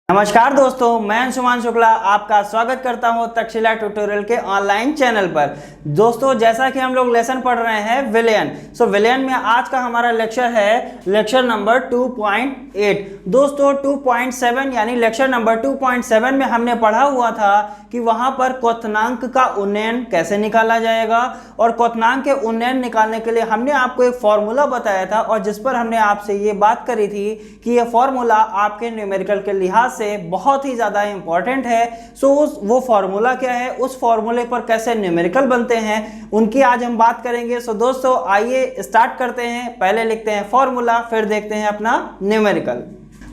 नमस्कार दोस्तों, मैं अंशुमान शुक्ला आपका स्वागत करता हूं तक्षशिला ट्यूटोरियल के ऑनलाइन चैनल पर। दोस्तों, जैसा कि हम लोग लेसन पढ़ रहे हैं विलयन, विलयन में आज का हमारा लेक्चर है लेक्चर नंबर 2.8। दोस्तों 2.7 यानी लेक्चर नंबर 2.7 में हमने पढ़ा हुआ था कि वहां पर क्वथनांक का उन्नयन कैसे निकाला जाएगा, और क्वथनांक के उन्नयन निकालने के लिए हमने आपको एक फॉर्मूला बताया था, और जिस पर हमने आपसे ये बात करी थी कि यह फॉर्मूला आपके न्यूमेरिकल के लिहाज से बहुत ही ज्यादा इंपॉर्टेंट है। वो फॉर्मूला क्या है, उस फॉर्मूले पर कैसे न्यूमेरिकल बनते हैं, उनकी आज हम बात करेंगे। दोस्तों आइए स्टार्ट करते हैं। पहले लिखते हैं फॉर्मूला, फिर देखते हैं अपना न्यूमेरिकल।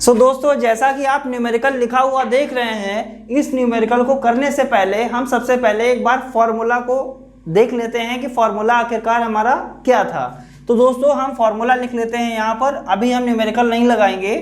दोस्तों, जैसा कि आप न्यूमेरिकल लिखा हुआ देख रहे हैं, इस न्यूमेरिकल को करने से पहले हम सबसे पहले एक बार फॉर्मूला को देख लेते हैं कि फॉर्मूला आखिरकार हमारा क्या था। तो दोस्तों हम फॉर्मूला लिख लेते हैं यहाँ पर, अभी हम न्यूमेरिकल नहीं लगाएंगे।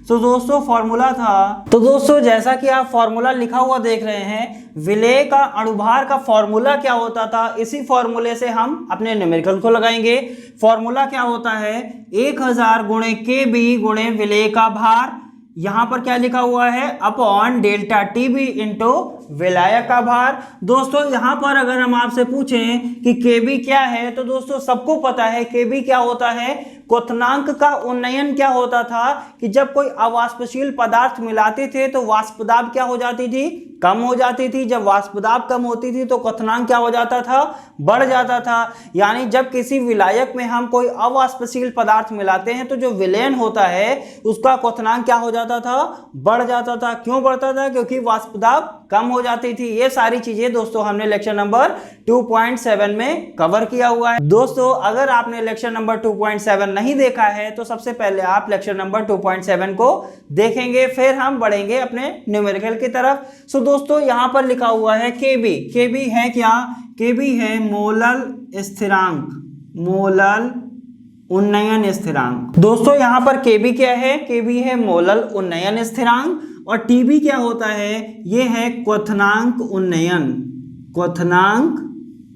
तो दोस्तों फॉर्मूला था, तो दोस्तों जैसा कि आप फॉर्मूला लिखा हुआ देख रहे हैं, विलेय का अणुभार का फॉर्मूला क्या होता था, इसी फॉर्मूले से हम अपने न्यूमेरिकल को लगाएंगे। फॉर्मूला क्या होता है, 1000 गुणे kb गुणे विलेय का भार, यहां पर क्या लिखा हुआ है, अपॉन डेल्टा टीबी इंटू विलायक का भार। दोस्तों यहां पर अगर हम आपसे पूछें कि kb क्या है, तो दोस्तों सबको पता है kb क्या होता है। क्वथनांक का उन्नयन क्या होता था कि जब कोई अवाष्पशील पदार्थ मिलाते थे तो वाष्पदाब क्या हो जाती थी, कम हो जाती थी। जब वाष्पदाब कम होती थी तो क्वथनांक क्या हो जाता था, बढ़ जाता था। यानी जब किसी विलायक में हम कोई अवाष्पशील पदार्थ मिलाते हैं तो जो विलयन होता है उसका क्वथनांक क्या हो जाता था, बढ़ जाता था। क्यों बढ़ता था, क्योंकि वाष्पदाब कम हो जाती थी। ये सारी चीजें दोस्तों हमने लेक्चर नंबर 2.7 में कवर किया हुआ है। दोस्तों अगर आपने लेक्चर नंबर 2.7 नहीं देखा है तो सबसे पहले आप लेक्चर नंबर 2.7 को देखेंगे, फिर हम बढ़ेंगे अपने न्यूमेरिकल की तरफ। दोस्तों यहां पर लिखा हुआ है kb। kb है क्या, kb है मोलल स्थिरांक, मोलल उन्नयन स्थिरांक। दोस्तों यहां पर kb क्या है, kb है मोलल उन्नयन स्थिरांक, और tb क्या होता है, ये है क्वथनांक उन्नयन, क्वथनांक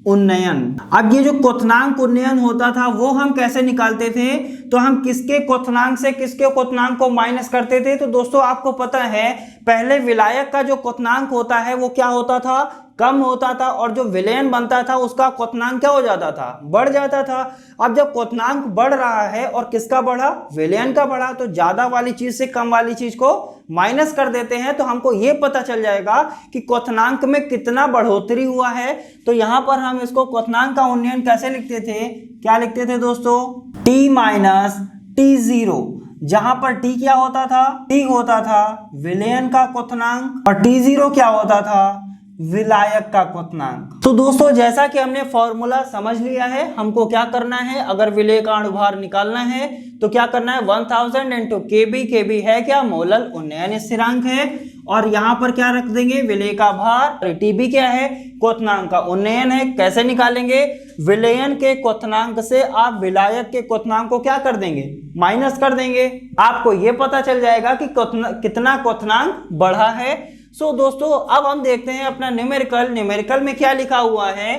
उन्नयन। अब ये जो क्वथनांक उन्नयन होता था वो हम कैसे निकालते थे, तो हम किसके क्वथनांक से किसके क्वथनांक को माइनस करते थे। तो दोस्तों आपको पता है पहले विलायक का जो क्वथनांक होता है वो क्या होता था, कम होता था, और जो विलयन बनता था उसका क्वथनांक क्या हो जाता था, बढ़ जाता था। अब जब क्वथनांक बढ़ रहा है और किसका बढ़ा, विलयन का बढ़ा, तो ज्यादा वाली चीज से कम वाली चीज को माइनस कर देते हैं तो हमको ये पता चल जाएगा कि क्वथनांक में कितना बढ़ोतरी हुआ है। तो यहां पर हम इसको क्वथनांक का उन्नयन कैसे लिखते थे, क्या लिखते थे दोस्तों, t माइनस t0, जहां पर t क्या होता था, t होता था विलयन का क्वथनांक, और t0 क्या होता था, विलायक का क्वथनांक। तो दोस्तों जैसा कि हमने फॉर्मूला समझ लिया है, हमको क्या करना है, अगर विलेय का अणुभार निकालना है तो क्या करना है, 1000 इंटू kb। kb है क्या, मोलल उन्नयन स्थिरांक है, और यहां पर क्या रख देंगे, विलेय का भार। tb क्या है, क्वथनांक का उन्नयन है। कैसे निकालेंगे, विलयन के क्वथनांक से आप विलायक के क्वथनांक को क्या कर देंगे, माइनस कर देंगे। आपको यह पता चल जाएगा कि कितना क्वथनांक बढ़ा है। दोस्तों अब हम देखते हैं अपना न्यूमेरिकल। न्यूमेरिकल में क्या लिखा हुआ है,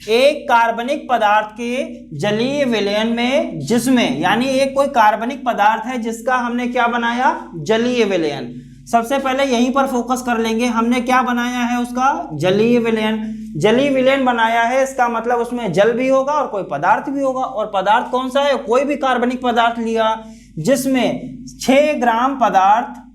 एक कार्बनिक पदार्थ के जलीय विलयन में, जिसमें यानी एक कोई कार्बनिक पदार्थ है जिसका हमने क्या बनाया, जलीय विलयन। सबसे पहले यहीं पर फोकस कर लेंगे, हमने क्या बनाया है, उसका जलीय विलयन। जलीय विलयन बनाया है, इसका मतलब उसमें जल भी होगा और कोई पदार्थ भी होगा। और पदार्थ कौन सा है, कोई भी कार्बनिक पदार्थ लिया जिसमें 6 ग्राम पदार्थ,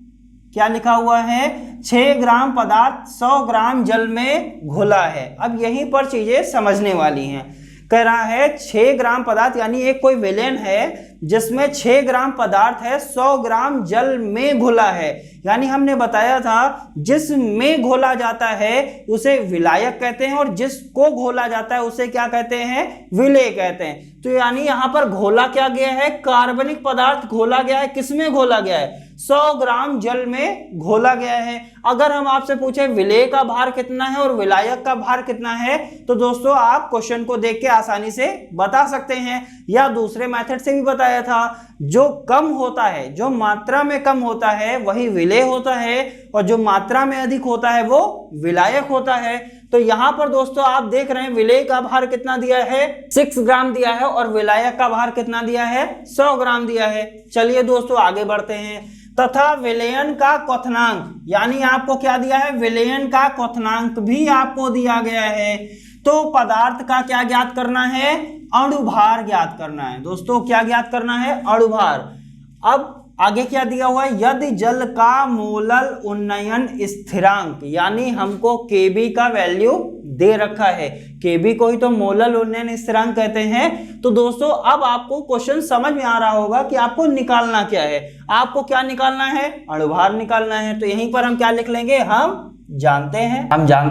क्या लिखा हुआ है, 6 ग्राम पदार्थ 100 ग्राम जल में घुला है। अब यहीं पर चीजें समझने वाली हैं। कह रहा है 6 ग्राम पदार्थ, यानी एक कोई विलयन है जिसमें 6 ग्राम पदार्थ है, 100 ग्राम जल में घुला है। यानी हमने बताया था जिसमें घोला जाता है उसे विलायक कहते हैं, और जिसको घोला जाता है उसे क्या कहते हैं, विलेय कहते हैं। तो यानी यहाँ पर घोला क्या गया है, कार्बनिक पदार्थ घोला गया है। किसमें घोला गया है, 100 ग्राम जल में घोला गया है। अगर हम आपसे पूछे विलेय का भार कितना है और विलायक का भार कितना है, तो दोस्तों आप क्वेश्चन को देख के आसानी से बता सकते हैं, या दूसरे मेथड से भी बताया था। जो कम होता है, जो मात्रा में कम होता है वही विलेय होता है, और जो मात्रा में अधिक होता है वो विलायक होता है। तो यहां पर दोस्तों आप देख रहे हैं विलेय का भार कितना दिया है, 6 ग्राम दिया है, और विलायक का भार कितना दिया है, 100 ग्राम दिया है। चलिए दोस्तों आगे बढ़ते हैं। तथा विलयन का क्वथनांक, यानी आपको क्या दिया है, विलयन का क्वथनांक भी आपको दिया गया है। तो पदार्थ का क्या ज्ञात करना है, अणुभार ज्ञात करना है। दोस्तों क्या ज्ञात करना है, अणुभार। अब आगे क्या दिया हुआ है, यदि जल का मोलल उन्नयन स्थिरांक, यानी हमको केबी का वैल्यू दे रखा है, केबी को ही तो मोलल उन्नयन स्थिरांक कहते हैं। तो दोस्तों अब आपको क्वेश्चन समझ में आ रहा होगा कि आपको निकालना क्या है, आपको क्या निकालना है, अणुभार निकालना है। तो यहीं पर हम क्या लिख लेंगे, हम जानते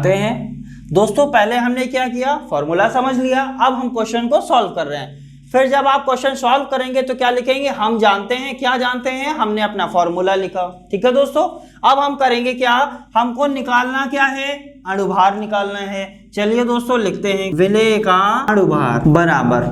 हैं। दोस्तों पहले हमने क्या किया, फॉर्मूला समझ लिया, अब हम क्वेश्चन को सॉल्व कर रहे हैं। फिर जब आप क्वेश्चन सॉल्व करेंगे तो क्या लिखेंगे, हम जानते हैं, क्या जानते हैं, हमने अपना फॉर्मूला लिखा। ठीक है दोस्तों, अब हम करेंगे क्या, हमको निकालना क्या है, अणुभार निकालना है। चलिए दोस्तों लिखते हैं, विलेय का अणुभार बराबर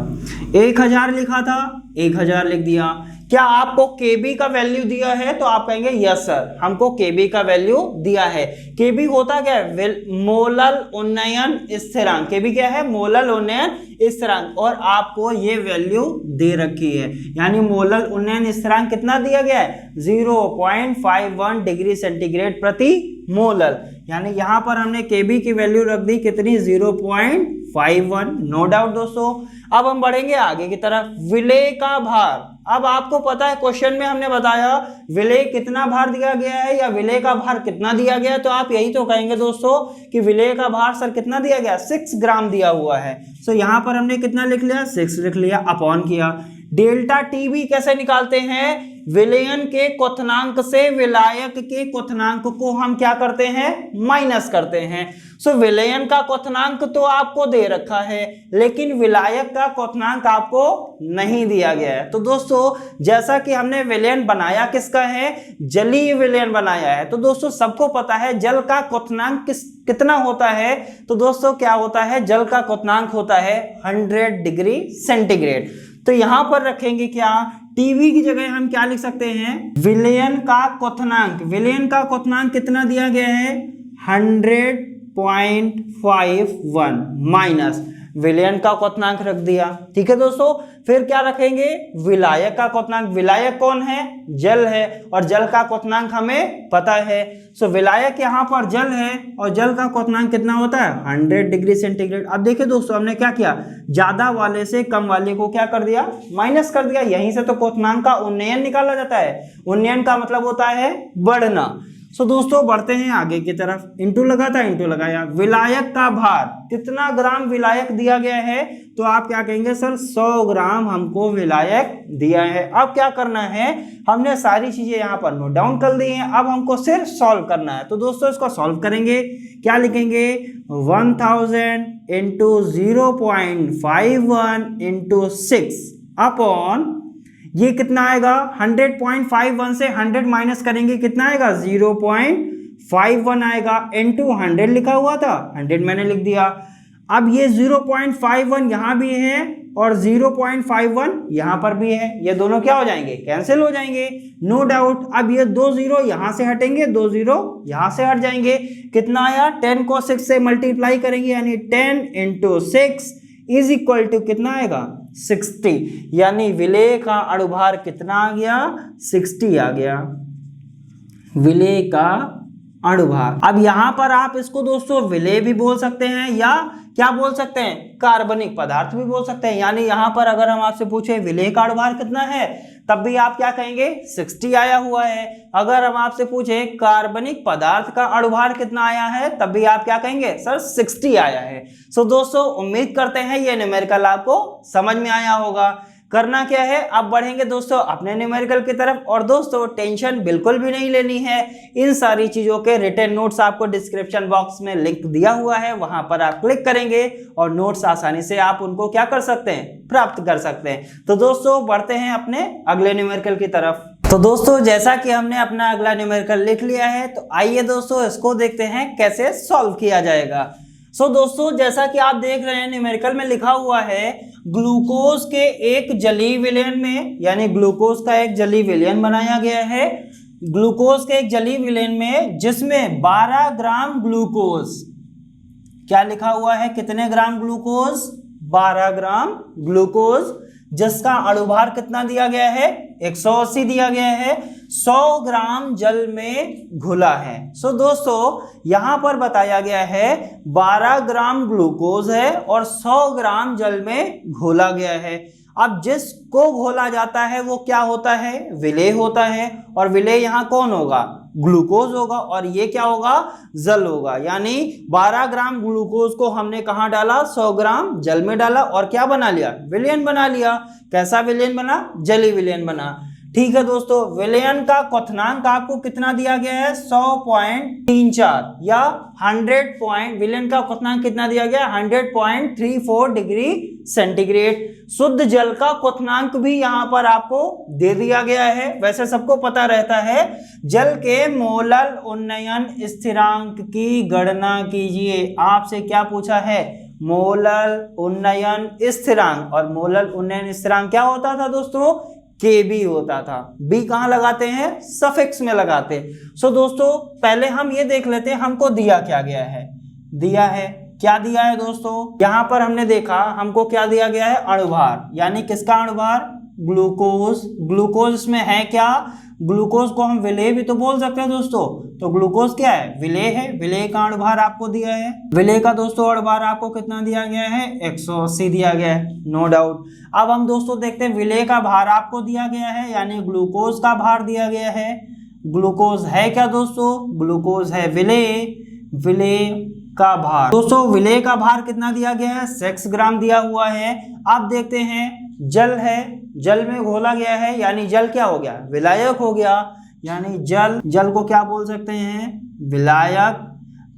1000 लिखा था, 1000 लिख दिया। क्या आपको केबी का वैल्यू दिया है, तो आप कहेंगे यस सर, हमको केबी का वैल्यू दिया है। केबी होता क्या है, मोलल उन्नयन स्थिरांक। केबी क्या है, मोलल उन्नयन स्थिरांक, और आपको ये वैल्यू दे रखी है, यानी मोलल उन्नयन स्थिरांक कितना दिया गया है, 0.51 डिग्री सेंटीग्रेड प्रति मोलल। यानी यहां पर हमने केबी की वैल्यू रख दी कितनी, 0.51, नो डाउट दोस्तों। अब हम बढ़ेंगे आगे की तरफ, विलेय का भार। अब आपको पता है क्वेश्चन में हमने बताया विलेय कितना भार दिया गया है या विलेय का भार कितना दिया गया है, तो आप यही तो कहेंगे दोस्तों कि विलेय का भार सर कितना दिया गया, 6 ग्राम दिया हुआ है। सो यहां पर हमने कितना लिख लिया, 6 लिख लिया, अपॉन किया। डेल्टा टी भी कैसे निकालते हैं, विलयन के क्वथनांक से विलायक के क्वथनांक को हम क्या करते हैं, माइनस करते हैं। सो विलयन का क्वथनांक तो आपको दे रखा है, लेकिन विलायक का क्वथनांक आपको नहीं दिया गया है। तो दोस्तों जैसा कि हमने विलयन बनाया किसका है, जलीय विलयन बनाया है। तो दोस्तों सबको पता है जल का क्वथनांक कितना होता है, तो दोस्तों क्या होता है, जल का क्वथनांक होता है 100 डिग्री सेंटीग्रेड। तो यहां पर रखेंगे क्या, टीवी की जगह हम क्या लिख सकते हैं, विलयन का क्वथनांक। विलयन का क्वथनांक कितना दिया गया है, 100.51 माइनस विलयन का क्वथनांक रख दिया। ठीक है दोस्तों, फिर क्या रखेंगे, विलायक का क्वथनांक। विलायक कौन है, जल है, और जल का क्वथनांक हमें पता है। सो विलायक यहाँ पर जल है और जल का क्वथनांक कितना होता है, 100 डिग्री सेंटीग्रेड। अब देखिए दोस्तों हमने क्या किया, ज्यादा वाले से कम वाले को क्या कर दिया, माइनस कर दिया। यहीं से तो क्वथनांक का उन्नयन निकाला जाता है। उन्नयन का मतलब होता है बढ़ना। सो दोस्तों बढ़ते हैं आगे की तरफ, इंटू लगा था, इंटू लगाया। विलायक का भार कितना ग्राम विलायक दिया गया है, तो आप क्या कहेंगे सर 100 ग्राम हमको विलायक दिया है। अब क्या करना है, हमने सारी चीजें यहाँ पर नोट डाउन कर दी हैं, अब हमको सिर्फ सॉल्व करना है। तो दोस्तों इसको सॉल्व करेंगे, क्या लिखेंगे, 1000 इंटू 0.51 इंटू 6 अपॉन, ये कितना आएगा, 100.51 से 100 माइनस करेंगे कितना आएगा, 0.51 आएगा, इनटू 100 लिखा हुआ था, 100 मैंने लिख दिया। अब ये 0.51 यहाँ भी है और 0.51 यहाँ पर भी है, ये दोनों क्या हो जाएंगे, कैंसिल हो जाएंगे, नो डाउट। अब ये 2 0 यहाँ से हटेंगे, 2 0 यहाँ से हट जाएंगे, कितना आया, 10 को 6 से मल्टीप्लाई करेंगे, यानी 10 इंटू 6 इज इक्वल टू कितना आएगा, 60। यानी विलेय का अणुभार कितना आ गया, 60 आ गया, विलेय का अणुभार। अब यहां पर आप इसको दोस्तों विलेय भी बोल सकते हैं या क्या बोल सकते हैं, कार्बनिक पदार्थ भी बोल सकते हैं। यानी यहां पर अगर हम आपसे पूछे विलेय का अणुभार कितना है, तब भी आप क्या कहेंगे, 60 आया हुआ है। अगर हम आपसे पूछे कार्बनिक पदार्थ का अणुभार कितना आया है, तब भी आप क्या कहेंगे, सर 60 आया है। सो दोस्तों उम्मीद करते हैं ये न्यूमेरिकल आपको समझ में आया होगा। करना क्या है, अब बढ़ेंगे दोस्तों अपने न्यूमेरिकल की तरफ। और दोस्तों टेंशन बिल्कुल भी नहीं लेनी है, इन सारी चीजों के रिटन नोट्स आपको डिस्क्रिप्शन बॉक्स में लिंक दिया हुआ है, वहां पर आप क्लिक करेंगे और नोट्स आसानी से आप उनको क्या कर सकते हैं, प्राप्त कर सकते हैं। तो दोस्तों बढ़ते हैं अपने अगले न्यूमेरिकल की तरफ। तो दोस्तों जैसा कि हमने अपना अगला न्यूमेरिकल लिख लिया है, तो आइए दोस्तों इसको देखते हैं कैसे सॉल्व किया जाएगा। सो दोस्तों जैसा कि आप देख रहे हैं न्यूमेरिकल में लिखा हुआ है, ग्लूकोज के एक जलीय विलयन में, यानी ग्लूकोज का एक जलीय विलयन बनाया गया है। ग्लूकोज के एक जलीय विलयन में जिसमें 12 ग्राम ग्लूकोज, क्या लिखा हुआ है, कितने ग्राम ग्लूकोज, 12 ग्राम ग्लूकोज जिसका अणुभार कितना दिया गया है, 180 दिया गया है, 100 ग्राम जल में घुला है। सो दोस्तों यहां पर बताया गया है 12 ग्राम ग्लूकोज है और 100 ग्राम जल में घोला गया है। अब जिसको घोला जाता है वो क्या होता है, विलेय होता है, और विलेय यहाँ कौन होगा, ग्लूकोज होगा, और ये क्या होगा, जल होगा। यानी 12 ग्राम ग्लूकोज को हमने कहाँ डाला, 100 ग्राम जल में डाला और क्या बना लिया, विलयन बना लिया। कैसा विलयन बना, जलीय विलयन बना। ठीक है दोस्तों, विलयन का क्वथनांक आपको कितना दिया गया है, 100.34 या 100 विलयन का क्वथनांक कितना दिया गया, 100.34 डिग्री सेंटीग्रेड। शुद्ध जल का क्वथनांक भी यहाँ पर आपको दे दिया गया है। वैसे सबको पता रहता है, जल के मोलल उन्नयन स्थिरांक की गणना कीजिए। आपसे क्या पूछा है, मोलल उन्नयन स्थिरांक, और मोलल उन्नयन स्थिरांक क्या होता था दोस्तों, Kb होता था। बी कहाँ लगाते हैं, सफिक्स में लगाते। सो दोस्तों पहले हम ये देख लेते हैं हमको दिया क्या गया है। दिया है, क्या दिया है दोस्तों, यहां पर हमने देखा हमको क्या दिया गया है, अणुभार, यानी किसका अणुभार, ग्लूकोज। ग्लूकोज इसमें है क्या, ग्लूकोज को हम विलेय भी तो बोल सकते हैं दोस्तों। तो ग्लूकोज क्या है, विलेय है। विलेय का अणुभार आपको दिया है। विलेय का दोस्तों अणुभार आपको कितना दिया गया है, 180 दिया गया है, नो डाउट। अब हम दोस्तों देखते हैं विलेय का भार आपको दिया गया है, यानी ग्लूकोज का भार दिया गया है। ग्लूकोज है क्या दोस्तों, ग्लूकोज है विलेय। विलेय का भार दोस्तों, विलेय का भार कितना दिया गया है, 6 ग्राम दिया हुआ है। अब देखते हैं जल है, जल में घोला गया है, यानी जल क्या हो गया, विलायक हो गया। यानी जल को क्या बोल सकते हैं, विलायक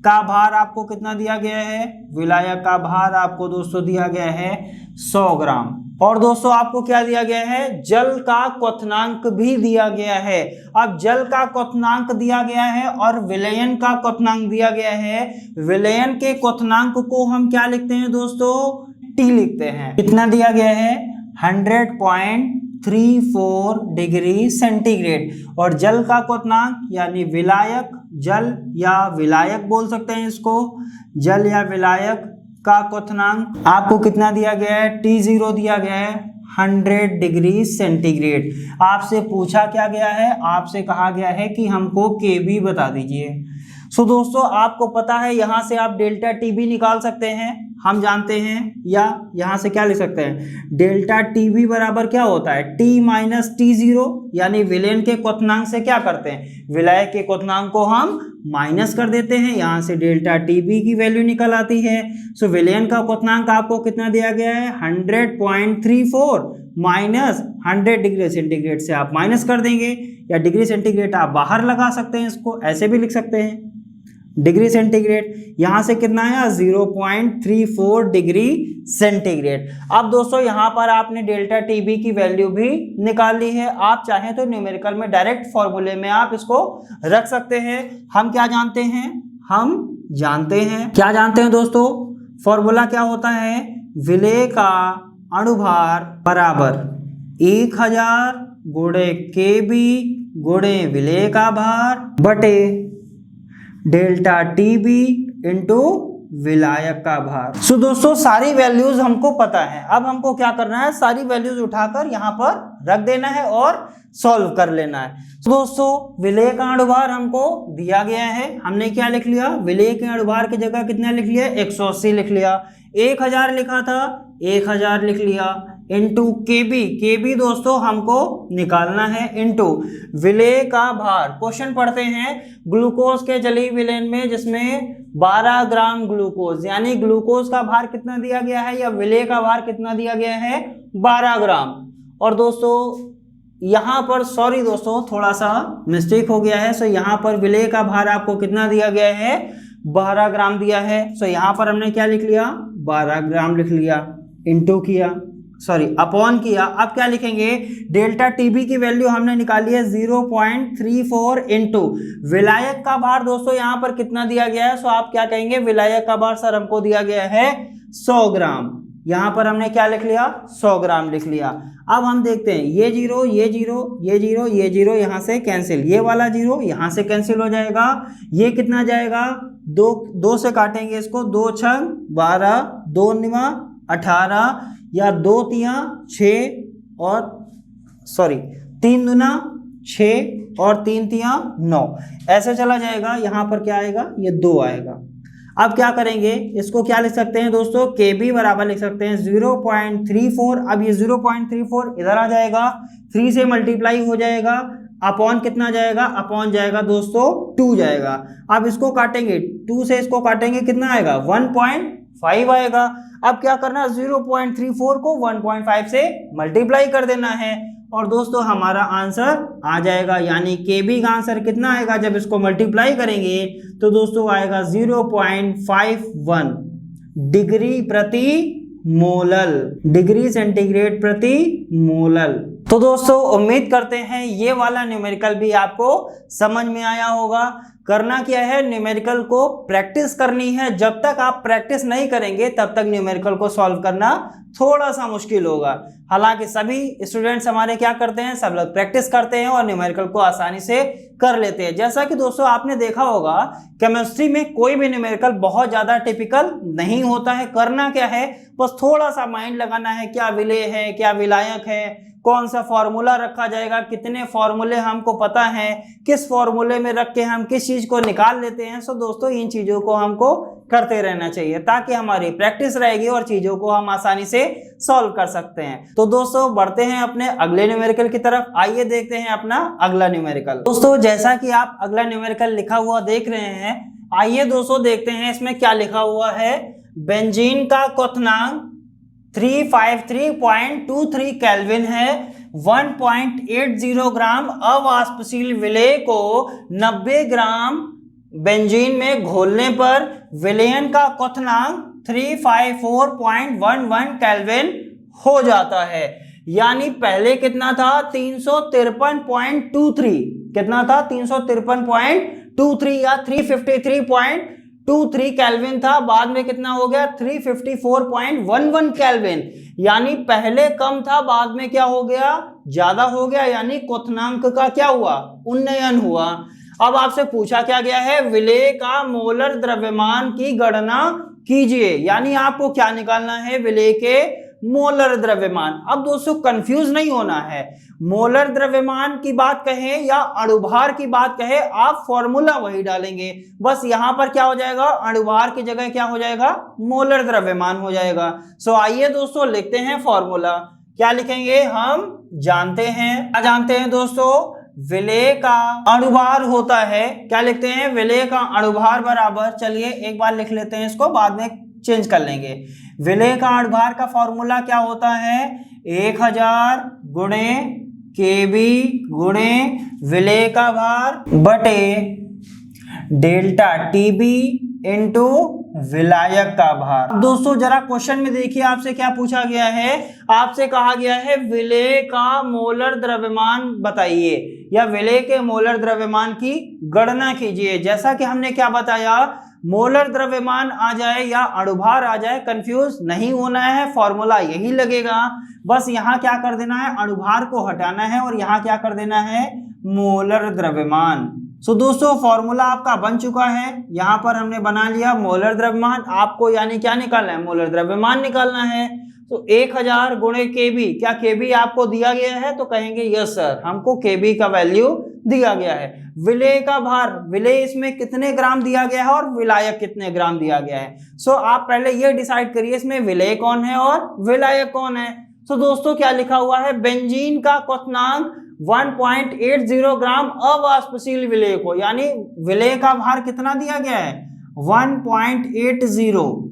का भार आपको कितना दिया गया है, विलायक का भार आपको दोस्तों दिया गया है 100 ग्राम। और दोस्तों आपको क्या दिया गया है, जल का क्वथनांक भी दिया गया है। अब जल का क्वथनांक दिया गया है और विलयन का क्वथनांक दिया गया है। विलयन के क्वथनांक को हम क्या लिखते हैं दोस्तों, टी लिखते हैं। कितना दिया गया है, 100.34 डिग्री सेंटीग्रेड। और जल का क्वथनांक यानी विलायक, जल या विलायक बोल सकते हैं इसको, जल या विलायक का क्वथनांक आपको कितना दिया गया है, T0 दिया गया है 100 डिग्री सेंटीग्रेड। आपसे पूछा क्या गया है, आपसे कहा गया है कि हमको Kb बता दीजिए। सो दोस्तों आपको पता है यहाँ से आप डेल्टा टी भी निकाल सकते हैं, हम जानते हैं, या यहाँ से क्या लिख सकते हैं, डेल्टा टी बी बराबर क्या होता है, T माइनस T0, यानी विलयन के क्वथनांक से क्या करते हैं, विलायक के क्वथनांक को हम माइनस कर देते हैं, यहाँ से डेल्टा टी बी की वैल्यू निकल आती है। सो विलयन का क्वथनांक आपको कितना दिया गया है, 100.34 माइनस 100 डिग्री सेंटीग्रेड से आप माइनस कर देंगे, या डिग्री सेंटीग्रेड आप बाहर लगा सकते हैं, इसको ऐसे भी लिख सकते हैं डिग्री सेंटीग्रेड। यहां से कितना आया, 0.34 डिग्री सेंटीग्रेड। अब दोस्तों यहां पर आपने डेल्टा टीबी की वैल्यू भी निकाल ली है। आप चाहें तो न्यूमेरिकल में डायरेक्ट फॉर्मूले में आप इसको रख सकते हैं। हम क्या जानते हैं, हम जानते हैं, क्या जानते हैं दोस्तों, फॉर्मूला क्या होता है, विलेय का अणुभार बराबर 1000 गुणे Kb गुणे विलेय का भार बटे डेल्टा टीबी इंटू विलायक का भार। सो दोस्तों सारी वैल्यूज हमको पता है। अब हमको क्या करना है, सारी वैल्यूज उठाकर यहाँ पर रख देना है और सॉल्व कर लेना है। तो दोस्तों विलेय का अणुभार हमको दिया गया है, हमने क्या लिख लिया, विलेय के अणुभार की जगह कितना लिख लिया, 180 लिख लिया। 1000 लिखा था, 1000 लिख लिया, इंटू केबी दोस्तों हमको निकालना है, इंटू विलेय का भार। क्वेश्चन पढ़ते हैं, ग्लूकोज के जलीय विलयन में जिसमें 12 ग्राम ग्लूकोज, यानी ग्लूकोज का भार कितना दिया गया है, या विलेय का भार कितना दिया गया है, 12 ग्राम। और दोस्तों यहाँ पर सॉरी दोस्तों थोड़ा सा मिस्टेक हो गया है। सो यहाँ पर विलेय का भार आपको कितना दिया गया है, 12 ग्राम दिया है। सो यहाँ पर हमने क्या लिख लिया, 12 ग्राम लिख लिया, इंटू किया, सॉरी अपॉन किया। अब क्या लिखेंगे, डेल्टा टीबी की वैल्यू हमने निकाली है 0.34 इंटू विलायक का भार दोस्तों यहाँ पर कितना दिया गया है। सो आप क्या कहेंगे, विलायक का भार सर हमको दिया गया है 100 ग्राम। यहाँ पर हमने क्या लिख लिया, 100 ग्राम लिख लिया। अब हम देखते हैं, ये जीरो ये जीरो ये जीरो ये जीरो यहाँ से कैंसिल, ये वाला जीरो यहाँ से कैंसिल हो जाएगा। ये कितना जाएगा, दो से काटेंगे इसको, 2 छंग 12, 2 निमा 18, या 2 तिया 6 और 3 दूना 6 और 3 तियां 9, ऐसे चला जाएगा। यहाँ पर क्या आएगा, ये 2 आएगा। अब क्या करेंगे, इसको क्या लिख सकते हैं दोस्तों, KB बराबर लिख सकते हैं 0.34। अब ये 0.34 इधर आ जाएगा, 3 से मल्टीप्लाई हो जाएगा, अपॉन कितना जाएगा, अपॉन जाएगा दोस्तों 2 जाएगा। अब इसको काटेंगे, 2 से इसको काटेंगे, कितना आएगा 1.5 आएगा। अब क्या करना, 0.34 को 1.5 से मल्टीप्लाई कर देना है और दोस्तों हमारा आंसर आ जाएगा। यानी KB का आंसर कितना आएगा, जब इसको मल्टीप्लाई करेंगे तो दोस्तों आएगा 0.51 डिग्री प्रति मोलल, डिग्री सेंटीग्रेड प्रति मोलल। तो दोस्तों उम्मीद करते हैं ये वाला न्यूमेरिकल भी आपको समझ में आया होगा। करना क्या है, न्यूमेरिकल को प्रैक्टिस करनी है। जब तक आप प्रैक्टिस नहीं करेंगे तब तक न्यूमेरिकल को सॉल्व करना थोड़ा सा मुश्किल होगा। हालांकि सभी स्टूडेंट्स हमारे क्या करते हैं, सब लोग प्रैक्टिस करते हैं और न्यूमेरिकल को आसानी से कर लेते हैं। जैसा कि दोस्तों आपने देखा होगा, केमिस्ट्री में कोई भी न्यूमेरिकल बहुत ज़्यादा टिपिकल नहीं होता है। करना क्या है, बस थोड़ा सा माइंड लगाना है, क्या विलेय है, क्या विलायक है, कौन सा फॉर्मूला रखा जाएगा, कितने फॉर्मूले हमको पता हैं, किस फॉर्मूले में रख के हम किस चीज़ को निकाल लेते हैं। सो दोस्तों इन चीज़ों को हमको करते रहना चाहिए ताकि हमारी प्रैक्टिस रहेगी और चीज़ों को हम आसानी से सॉल्व कर सकते हैं। तो दोस्तों बढ़ते हैं अपने अगले न्यूमेरिकल की तरफ। आइए देखते हैं अपना अगला न्यूमेरिकल। दोस्तों जैसा कि आप अगला न्यूमेरिकल लिखा हुआ देख रहे हैं, आइए दोस्तों देखते हैं इसमें क्या लिखा हुआ है। बेंजीन का क्वथनांक 353.23 केल्विन है। 1.80 ग्राम अवाष्पशील विलेय को 90 ग्राम बेंजीन में घोलने पर विलयन का क्वथनांक 354.11 केल्विन हो जाता है। यानी पहले कितना था, 353.23, कितना था 353.23 या 353.23 केल्विन था। बाद में कितना हो गया 354.11 केल्विन। यानी पहले कम था, बाद में क्या हो गया, ज्यादा हो गया। यानी क्वथनांक का क्या हुआ, उन्नयन हुआ। अब आपसे पूछा क्या गया है, विलेय का मोलर द्रव्यमान की गणना कीजिए। यानी आपको क्या निकालना है, विलेय के मोलर द्रव्यमान। अब दोस्तों कंफ्यूज नहीं होना है, मोलर द्रव्यमान की बात कहें या अणुभार की बात कहें, आप फॉर्मूला वही डालेंगे। बस यहां पर क्या हो जाएगा, अणुभार की जगह क्या हो जाएगा, मोलर द्रव्यमान हो जाएगा। सो आइए दोस्तों लिखते हैं फॉर्मूला। क्या लिखेंगे, हम जानते हैं, क्या जानते हैं दोस्तों, विलेय का अणुभार होता है, क्या लिखते हैं, विलेय का अणुभार बराबर, चलिए एक बार लिख लेते हैं इसको, बाद में चेंज कर लेंगे। विलेय का अणुभार का फॉर्मूला क्या होता है, 1000 गुणे KB गुणे विलेय का भार बटे डेल्टा TB इंटू विलायक का भार। दोस्तों जरा क्वेश्चन में देखिए, आपसे क्या पूछा गया है, आपसे कहा गया है विलेय का मोलर द्रव्यमान बताइए या विलेय के मोलर द्रव्यमान की गणना कीजिए। जैसा कि हमने क्या बताया, मोलर द्रव्यमान आ जाए या अणुभार आ जाए, कंफ्यूज नहीं होना है, फॉर्मूला यही लगेगा। बस यहाँ क्या कर देना है, अणुभार को हटाना है और यहाँ क्या कर देना है, मोलर द्रव्यमान। सो दोस्तों फॉर्मूला आपका बन चुका है, यहाँ पर हमने बना लिया मोलर द्रव्यमान। आपको यानी क्या निकालना है, मोलर द्रव्यमान निकालना है। तो 1000 गुणे KB, क्या KB आपको दिया गया है, तो कहेंगे यस सर, हमको KB का वैल्यू दिया गया है। विलेय का भार, विलेय इसमें कितने ग्राम दिया गया है और विलायक कितने ग्राम दिया गया है। सो आप पहले ये डिसाइड करिए इसमें विलेय कौन है और विलायक कौन है। तो दोस्तों क्या लिखा हुआ है, बेंजीन का क्वथनांक 1.80 ग्राम अवाष्पशील विलेय को, यानी विलेय का भार कितना दिया गया है, 1.80,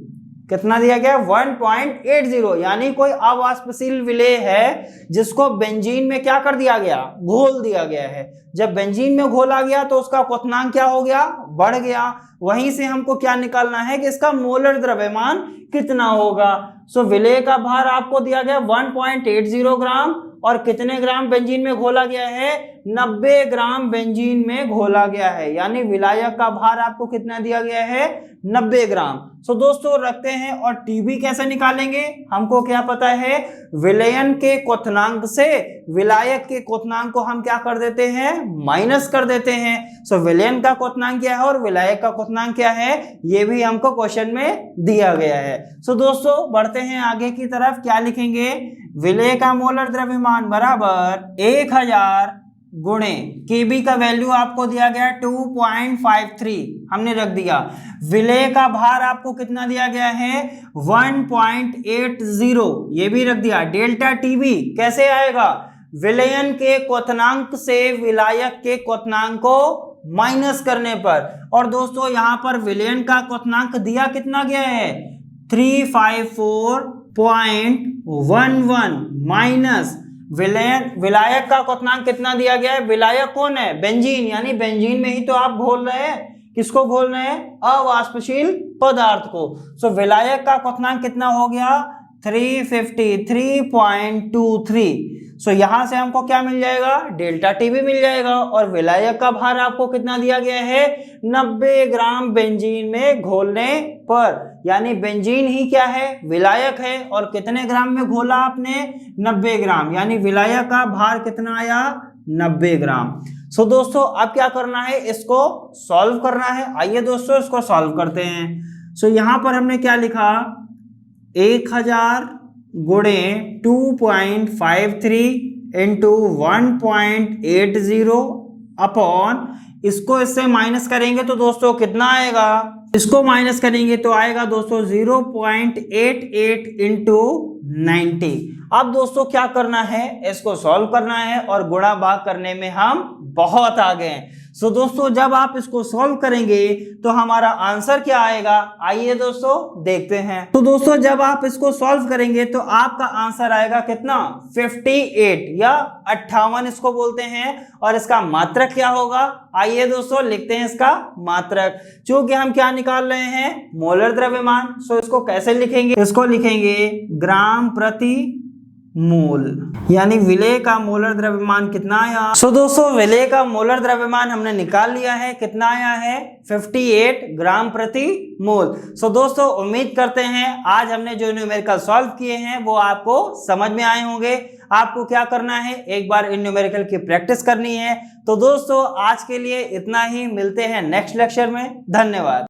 कितना दिया गया है 1.80, यानी कोई अवाष्पशील विलेय है जिसको बेंजीन में क्या कर दिया गया, घोल दिया गया है। जब बेंजीन में घोला गया तो उसका क्वथनांक क्या हो गया, बढ़ गया। वहीं से हमको क्या निकालना है कि इसका मोलर द्रव्यमान कितना होगा। सो विलेय का भार आपको दिया गया 1.80 ग्राम और कितने ग्राम बेंजीन में घोला गया है, 90 ग्राम बेंजीन में घोला गया है। यानी विलायक का भार आपको कितना दिया गया है, 90 ग्राम। सो दोस्तों रखते हैं, और TB कैसे निकालेंगे, हमको क्या पता है, विलयन के क्वथनांक से विलायक के क्वथनांक को हम क्या कर देते हैं, माइनस कर देते हैं। सो विलयन का क्वथनांक क्या है और विलायक का क्वथनांक क्या है, ये भी हमको क्वेश्चन में दिया गया है। सो दोस्तों बढ़ते हैं आगे की तरफ, क्या लिखेंगे, विलेय का मोलर द्रव्यमान बराबर 1000 गुणे Kb का वैल्यू आपको दिया गया 2.53 हमने रख दिया। विलेय का भार आपको कितना दिया गया है 1.80 ये भी रख दिया। डेल्टा टीबी कैसे आएगा, विलयन के क्वथनांक से विलायक के क्वथनांक को माइनस करने पर। और दोस्तों यहां पर विलयन का क्वथनांक दिया कितना गया है 354.11 माइनस विलायक का क्वथनांक कितना दिया गया है, विलायक कौन है, बेंजीन, यानी बेंजीन में ही तो आप घोल रहे हैं, किसको घोल रहे हैं, अवाष्पशील पदार्थ को। सो विलायक का क्वथनांक कितना हो गया 353.23। सो यहां से हमको क्या मिल जाएगा, डेल्टा टीबी मिल जाएगा। और विलायक का भार आपको कितना दिया गया है 90 ग्राम बेंजीन में घोलने पर, यानी बेंजीन ही क्या है, विलायक है। और कितने ग्राम में घोला आपने 90 ग्राम, यानी विलायक का भार कितना आया 90 ग्राम। सो दोस्तों अब क्या करना है, इसको सॉल्व करना है। आइए दोस्तों इसको सॉल्व करते हैं। सो यहां पर हमने क्या लिखा 1000 गुणे 2.53 इंटू 1.80 अपॉन, इसको इससे माइनस करेंगे तो दोस्तों कितना आएगा, इसको माइनस करेंगे तो आएगा दोस्तों 0.88 इंटू 90। अब दोस्तों क्या करना है, इसको सॉल्व करना है और गुणा भाग करने में हम बहुत आगे हैं। सो दोस्तों जब आप इसको सॉल्व करेंगे तो हमारा आंसर क्या आएगा, आइए दोस्तों देखते हैं। तो दोस्तों जब आप इसको सॉल्व करेंगे तो आपका आंसर आएगा कितना 58 या 58 इसको बोलते हैं। और इसका मात्रक क्या होगा, आइए दोस्तों लिखते हैं इसका मात्रक। चूंकि हम क्या निकाल रहे हैं, मोलर द्रव्यमान, सो इसको कैसे लिखेंगे, इसको लिखेंगे ग्राम प्रति मोल, यानी विलेय का मोलर द्रव्यमान कितना आया। सो दोस्तों विलेय का मोलर द्रव्यमान हमने निकाल लिया है, कितना आया है 58 ग्राम प्रति मोल। सो दोस्तों उम्मीद करते हैं आज हमने जो न्यूमेरिकल सॉल्व किए हैं वो आपको समझ में आए होंगे। आपको क्या करना है, एक बार इन न्यूमेरिकल की प्रैक्टिस करनी है। तो दोस्तों आज के लिए इतना ही, मिलते हैं नेक्स्ट लेक्चर में, धन्यवाद।